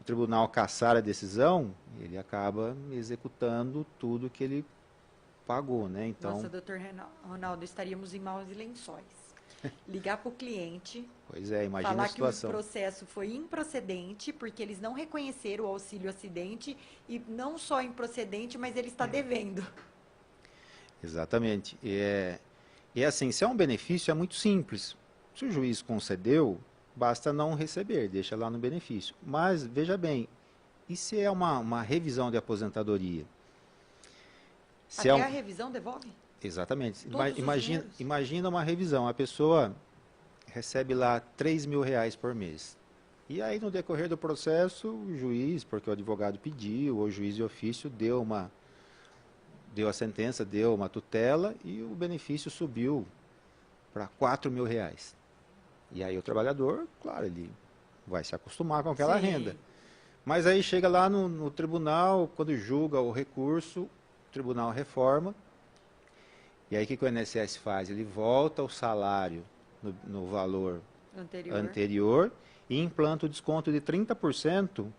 o tribunal cassar a decisão, ele acaba executando tudo que ele pagou, né? Então, Nossa, doutor Ronaldo, estaríamos em maus lençóis. Ligar para o cliente, pois é, imagina falar a situação. que o processo foi improcedente, porque eles não reconheceram o auxílio acidente, e não só improcedente, mas ele está devendo. Exatamente. E assim, se é um benefício, é muito simples. Se o juiz concedeu, basta não receber, deixa lá no benefício. Mas, veja bem, e se é uma revisão de aposentadoria? Se Até é a revisão devolve? Exatamente. Todos os dinheiros? Imagina uma revisão, a pessoa recebe lá R$ 3.000 por mês. E aí, no decorrer do processo, o juiz, porque o advogado pediu, ou o juiz de ofício deu a sentença, deu uma tutela e o benefício subiu para R$ 4.000. E aí o trabalhador, claro, ele vai se acostumar com aquela Sim. renda. Mas aí chega lá no tribunal, quando julga o recurso, o tribunal reforma. E aí o que o INSS faz? Ele volta o salário no valor anterior e implanta o desconto de 30%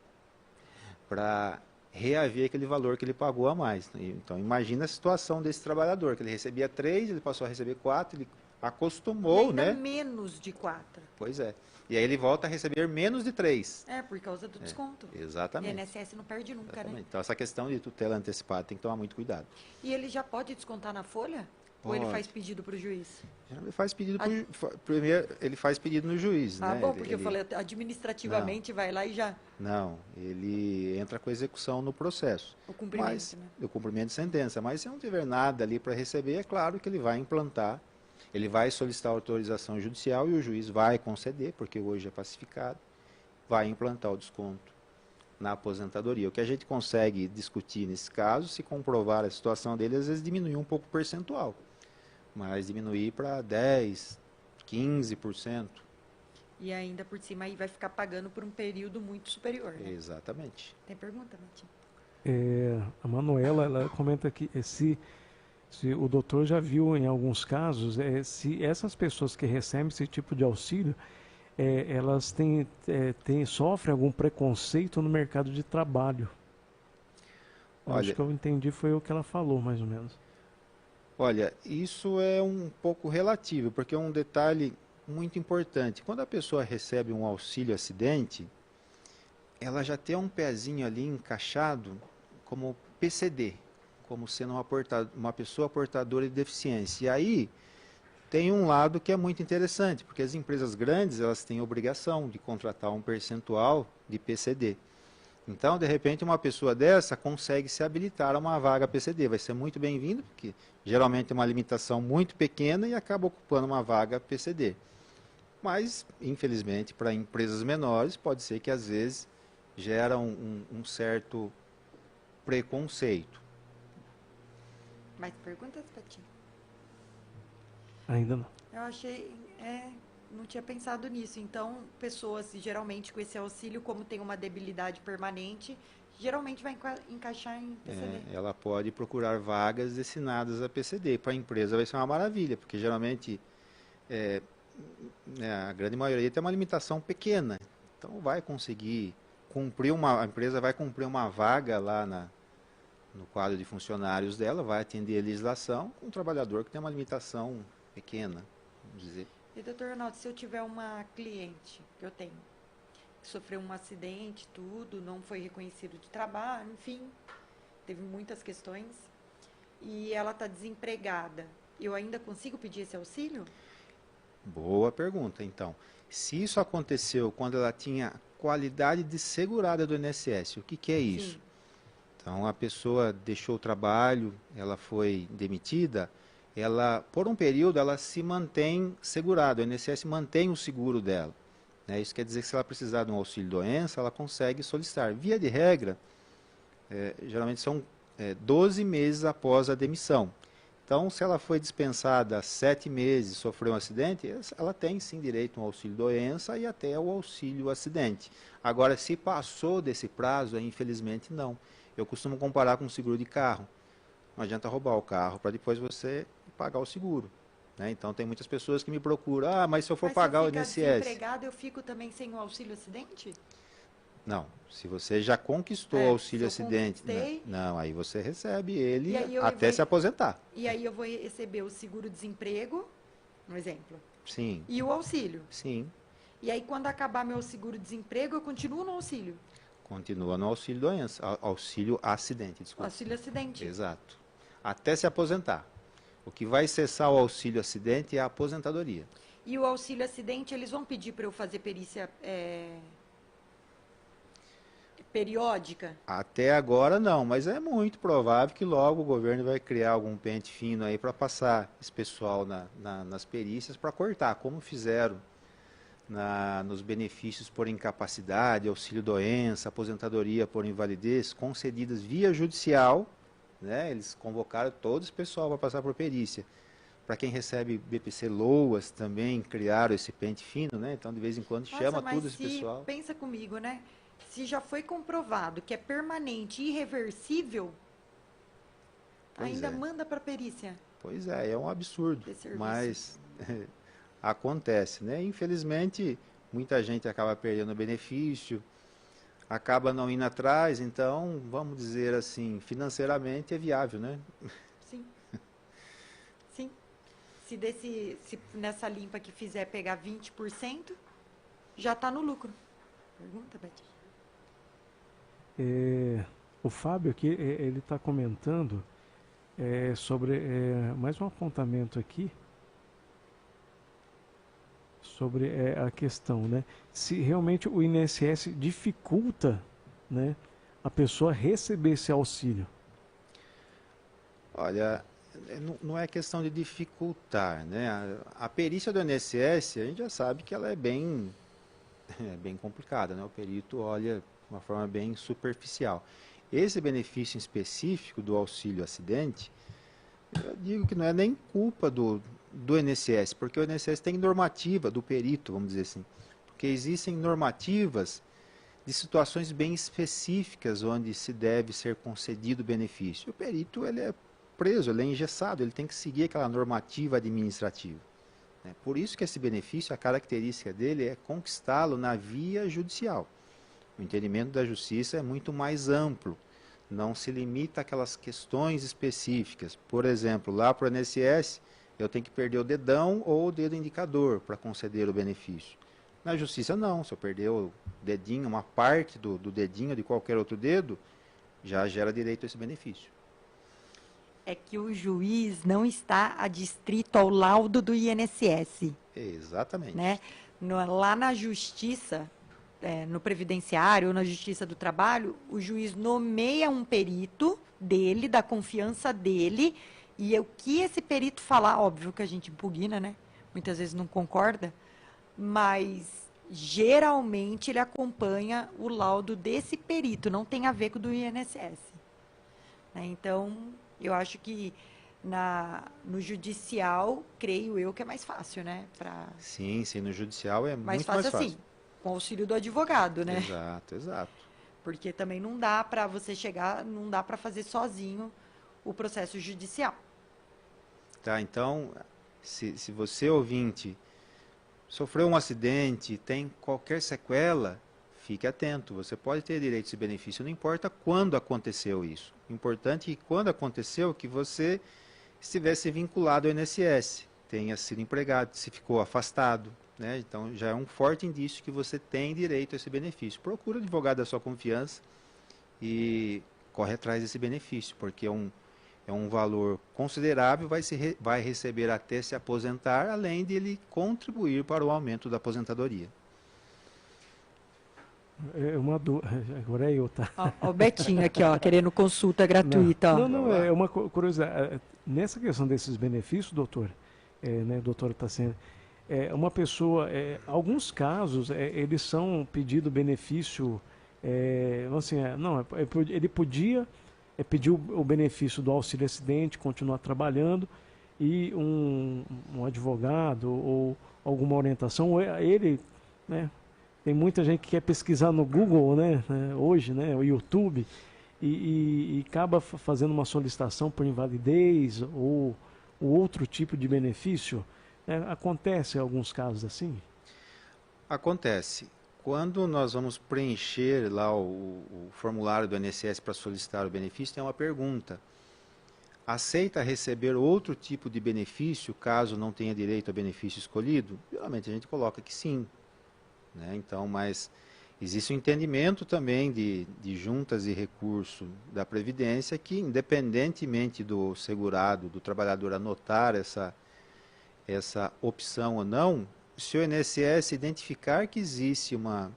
para reaver aquele valor que ele pagou a mais. Então, imagina a situação desse trabalhador, que ele recebia 3, ele passou a receber 4, ele acostumou, ainda né? menos de 4. Pois é. E aí ele volta a receber menos de 3. É, por causa do desconto. Exatamente. E a INSS não perde nunca, Exatamente. né? Então, essa questão de tutela antecipada tem que tomar muito cuidado. E ele já pode descontar na folha? Ou ele Pode. faz pedido para o juiz? Ele faz pedido primeiro, ele faz pedido no juiz, Ah, né? bom, porque eu falei, administrativamente vai lá e já... Não, ele entra com a execução no processo. O cumprimento, Mas, né? o cumprimento de sentença. Mas se não tiver nada ali para receber, é claro que ele vai implantar, ele vai solicitar autorização judicial e o juiz vai conceder, porque hoje é pacificado, vai implantar o desconto na aposentadoria. O que a gente consegue discutir nesse caso, se comprovar a situação dele, às vezes diminuir um pouco o percentual. Mas diminuir para 10%, 15%. E ainda por cima aí vai ficar pagando por um período muito superior, né? Exatamente. Tem pergunta, Natinho? A Manuela, ela comenta que se o doutor já viu em alguns casos, se essas pessoas que recebem esse tipo de auxílio, elas sofrem algum preconceito no mercado de trabalho. Acho que eu entendi, foi o que ela falou, mais ou menos. Olha, isso é um pouco relativo, porque é um detalhe muito importante. Quando a pessoa recebe um auxílio acidente, ela já tem um pezinho ali encaixado como PCD, como sendo uma pessoa portadora de deficiência. E aí tem um lado que é muito interessante, porque as empresas grandes elas têm obrigação de contratar um percentual de PCD. Então, de repente, uma pessoa dessa consegue se habilitar a uma vaga PCD. Vai ser muito bem-vindo, porque geralmente é uma limitação muito pequena e acaba ocupando uma vaga PCD. Mas, infelizmente, para empresas menores, pode ser que às vezes gera um certo preconceito. Mais perguntas, Patinho? Ainda não. Eu achei... não tinha pensado nisso. Então, pessoas geralmente com esse auxílio, como tem uma debilidade permanente, geralmente vai encaixar em PCD. Ela pode procurar vagas destinadas a PCD. Para a empresa vai ser uma maravilha, porque geralmente a grande maioria tem uma limitação pequena. Então vai conseguir a empresa vai cumprir uma vaga lá no quadro de funcionários dela, vai atender a legislação com um trabalhador que tem uma limitação pequena, vamos dizer. E, doutor Ronaldo, se eu tiver uma cliente que eu tenho, que sofreu um acidente, tudo, não foi reconhecido de trabalho, enfim, teve muitas questões, e ela está desempregada, eu ainda consigo pedir esse auxílio? Boa pergunta, então. Se isso aconteceu quando ela tinha qualidade de segurada do INSS, o que que é isso? Sim. Então, a pessoa deixou o trabalho, ela foi demitida, ela, por um período, ela se mantém segurada, o INSS mantém o seguro dela. Né? Isso quer dizer que se ela precisar de um auxílio-doença, ela consegue solicitar. Via de regra, geralmente são 12 meses após a demissão. Então, se ela foi dispensada 7 meses, sofreu um acidente, ela tem sim direito a um auxílio-doença e até o auxílio-acidente. Agora, se passou desse prazo, infelizmente não. Eu costumo comparar com o seguro de carro. Não adianta roubar o carro para depois você pagar o seguro. Né? Então, tem muitas pessoas que me procuram, mas se eu for pagar o INSS... Mas se eu ficar desempregado, eu fico também sem o auxílio-acidente? Não, se você já conquistou o auxílio-acidente, não, aí você recebe ele até se aposentar. E aí eu vou receber o seguro-desemprego, um exemplo. Sim. E o auxílio. Sim. E aí quando acabar meu seguro-desemprego, eu continuo no auxílio. Continua no auxílio-doença, auxílio-acidente, desculpa. Auxílio-acidente. Exato. Até se aposentar. O que vai cessar o auxílio-acidente é a aposentadoria. E o auxílio-acidente, eles vão pedir para eu fazer perícia... periódica? Até agora não, mas é muito provável que logo o governo vai criar algum pente fino aí para passar esse pessoal nas perícias para cortar, como fizeram nos benefícios por incapacidade, auxílio-doença, aposentadoria por invalidez, concedidas via judicial, né? Eles convocaram todo esse pessoal para passar por perícia. Para quem recebe BPC-LOAS também criaram esse pente fino, né? Então de vez em quando chama tudo esse pessoal. Pensa comigo, né? Se já foi comprovado que é permanente e irreversível, ainda manda para perícia. Pois é um absurdo, mas acontece, né? Infelizmente, muita gente acaba perdendo o benefício, acaba não indo atrás, então, vamos dizer assim, financeiramente é viável, né? Sim. Sim. Se nessa limpa que fizer pegar 20%, já está no lucro. Pergunta, Beth. O Fábio aqui, ele está comentando sobre mais um apontamento aqui sobre a questão, né? Se realmente o INSS dificulta, né, a pessoa receber esse auxílio. Olha, não é questão de dificultar, né? A perícia do INSS, a gente já sabe que ela é bem complicada, né? O perito olha de uma forma bem superficial. Esse benefício específico do auxílio-acidente, eu digo que não é nem culpa do INSS, porque o INSS tem normativa do perito, vamos dizer assim. Porque existem normativas de situações bem específicas onde se deve ser concedido o benefício. O perito ele é preso, ele é engessado, ele tem que seguir aquela normativa administrativa. Por isso que esse benefício, a característica dele é conquistá-lo na via judicial. O entendimento da justiça é muito mais amplo, não se limita àquelas questões específicas. Por exemplo, lá para o INSS, eu tenho que perder o dedão ou o dedo indicador para conceder o benefício. Na justiça não, se eu perder o dedinho, uma parte do dedinho de qualquer outro dedo, já gera direito a esse benefício. É que o juiz não está adstrito ao laudo do INSS. Exatamente. Né? Lá na justiça, no previdenciário ou na justiça do trabalho, o juiz nomeia um perito dele, da confiança dele, e o que esse perito falar, óbvio que a gente impugna, né? Muitas vezes não concorda, mas geralmente ele acompanha o laudo desse perito, não tem a ver com o do INSS. Né? Então, eu acho que no judicial, creio eu que é mais fácil, né? Sim, no judicial é muito mais fácil. Assim, com o auxílio do advogado, né? Exato. Porque também não dá para você chegar, não dá para fazer sozinho o processo judicial. Tá, então, se você, ouvinte, sofreu um acidente, tem qualquer sequela, fique atento. Você pode ter direito a esse benefício, não importa quando aconteceu isso. O importante é que quando aconteceu, que você estivesse vinculado ao INSS. tenha sido empregado, se ficou afastado, né? Então já é um forte indício que você tem direito a esse benefício. Procura o advogado da sua confiança e corre atrás desse benefício, porque é um valor considerável, vai receber até se aposentar, além de ele contribuir para o aumento da aposentadoria. Agora é eu, tá? Ó, o Betinho aqui, ó, querendo consulta gratuita. Não, é uma curiosidade. Nessa questão desses benefícios, doutor, né, doutora Tassiana, uma pessoa, alguns casos, eles são pedido benefício, assim, ele podia pedir o benefício do auxílio acidente, continuar trabalhando, e um advogado ou alguma orientação, ou ele, né, tem muita gente que quer pesquisar no Google, né, hoje, né, o YouTube, e acaba fazendo uma solicitação por invalidez ou outro tipo de benefício. Acontece alguns casos assim? Acontece. Quando nós vamos preencher lá o formulário do INSS para solicitar o benefício, tem uma pergunta. Aceita receber outro tipo de benefício caso não tenha direito ao benefício escolhido? Geralmente a gente coloca que sim, né? Então, mas existe um entendimento também de juntas e recurso da Previdência que, independentemente do segurado, do trabalhador anotar essa opção ou não, se o INSS identificar que existe uma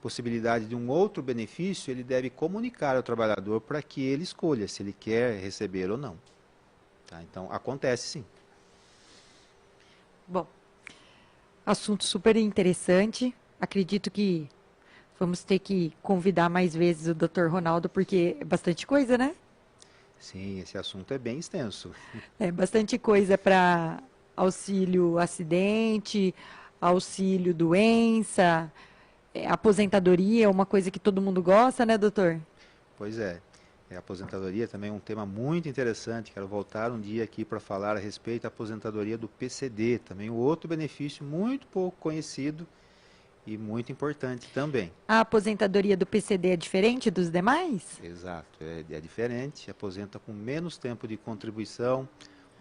possibilidade de um outro benefício, ele deve comunicar ao trabalhador para que ele escolha se ele quer receber ou não. Tá? Então, acontece sim. Bom, assunto super interessante. Acredito que vamos ter que convidar mais vezes o Dr. Ronaldo, porque é bastante coisa, né? Sim, esse assunto é bem extenso. É bastante coisa para auxílio acidente, auxílio doença, aposentadoria, é uma coisa que todo mundo gosta, né, doutor? Pois é. A aposentadoria também é um tema muito interessante. Quero voltar um dia aqui para falar a respeito da aposentadoria do PCD, também outro benefício muito pouco conhecido e muito importante também. A aposentadoria do PCD é diferente dos demais? Exato, é diferente, aposenta com menos tempo de contribuição,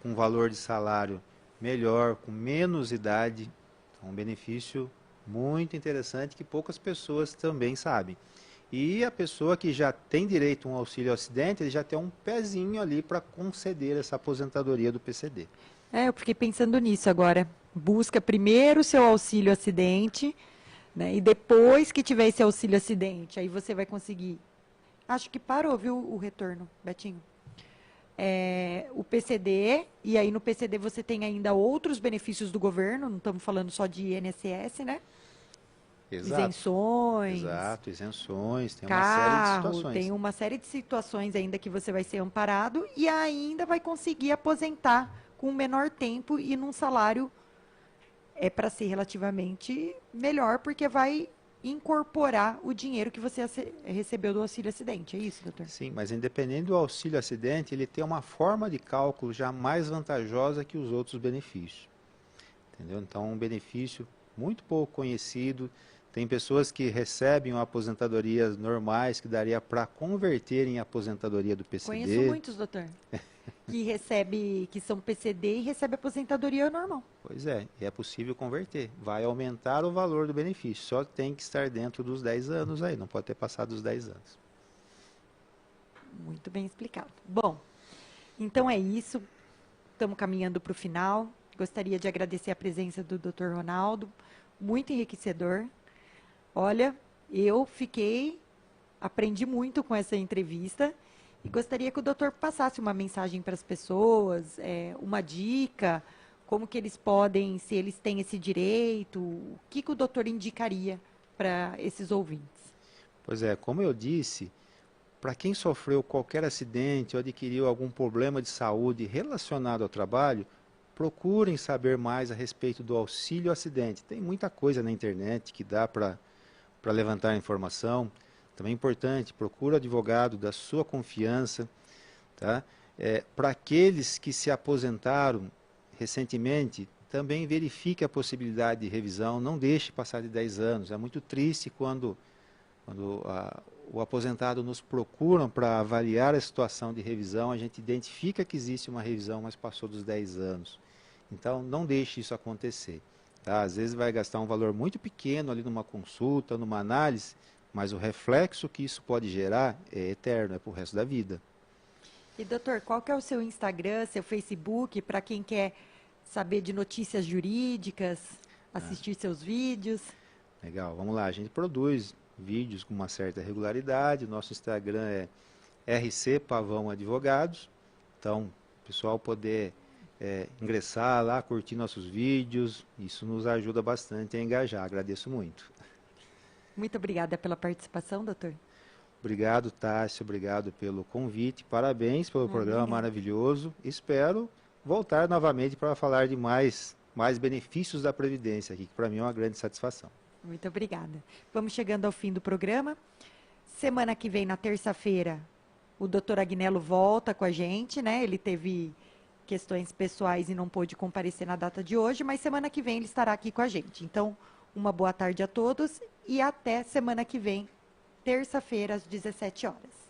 com valor de salário melhor, com menos idade. É um benefício muito interessante que poucas pessoas também sabem. E a pessoa que já tem direito a um auxílio acidente, ele já tem um pezinho ali para conceder essa aposentadoria do PCD. Eu fiquei pensando nisso agora. Busca primeiro o seu auxílio acidente, né, e depois que tiver esse auxílio acidente, aí você vai conseguir. Acho que parou, viu, o retorno, Betinho? O PCD, e aí no PCD você tem ainda outros benefícios do governo, não estamos falando só de INSS, né? Exato. Isenções. Exato, isenções, tem carro, uma série de situações. Tem uma série de situações ainda que você vai ser amparado e ainda vai conseguir aposentar com menor tempo e num salário para ser relativamente melhor, porque vai incorporar o dinheiro que você recebeu do auxílio acidente. É isso, doutor? Sim, mas independente do auxílio acidente, ele tem uma forma de cálculo já mais vantajosa que os outros benefícios. Entendeu? Então, um benefício muito pouco conhecido. Tem pessoas que recebem aposentadorias normais que daria para converter em aposentadoria do PCD. Conheço muitos, doutor, que são PCD e recebem aposentadoria normal. Pois é, e é possível converter. Vai aumentar o valor do benefício, só tem que estar dentro dos 10 anos aí, não pode ter passado dos 10 anos. Muito bem explicado. Bom, então é isso. Estamos caminhando para o final. Gostaria de agradecer a presença do Dr. Ronaldo, muito enriquecedor. Olha, aprendi muito com essa entrevista e gostaria que o doutor passasse uma mensagem para as pessoas, uma dica, como que eles podem, se eles têm esse direito, o que o doutor indicaria para esses ouvintes? Pois é, como eu disse, para quem sofreu qualquer acidente ou adquiriu algum problema de saúde relacionado ao trabalho, procurem saber mais a respeito do auxílio acidente. Tem muita coisa na internet que dá para levantar informação. Também é importante, procure o advogado da sua confiança. Tá? Para aqueles que se aposentaram recentemente, também verifique a possibilidade de revisão. Não deixe passar de 10 anos. É muito triste quando o aposentado nos procura para avaliar a situação de revisão, a gente identifica que existe uma revisão, mas passou dos 10 anos. Então, não deixe isso acontecer. Tá? Às vezes vai gastar um valor muito pequeno ali numa consulta, numa análise, mas o reflexo que isso pode gerar é eterno, é para o resto da vida. E, doutor, qual que é o seu Instagram, seu Facebook, para quem quer saber de notícias jurídicas, assistir seus vídeos? Legal, vamos lá. A gente produz vídeos com uma certa regularidade. Nosso Instagram é RC Pavão Advogados. Então, o pessoal poder ingressar lá, curtir nossos vídeos. Isso nos ajuda bastante a engajar. Agradeço muito. Muito obrigada pela participação, doutor. Obrigado, Tássia. Obrigado pelo convite. Parabéns pelo programa maravilhoso. Espero voltar novamente para falar de mais benefícios da Previdência aqui, que para mim é uma grande satisfação. Muito obrigada. Vamos chegando ao fim do programa. Semana que vem, na terça-feira, o doutor Agnello volta com a gente, né? Ele teve questões pessoais e não pôde comparecer na data de hoje, mas semana que vem ele estará aqui com a gente. Então, uma boa tarde a todos e até semana que vem, terça-feira, às 17 horas.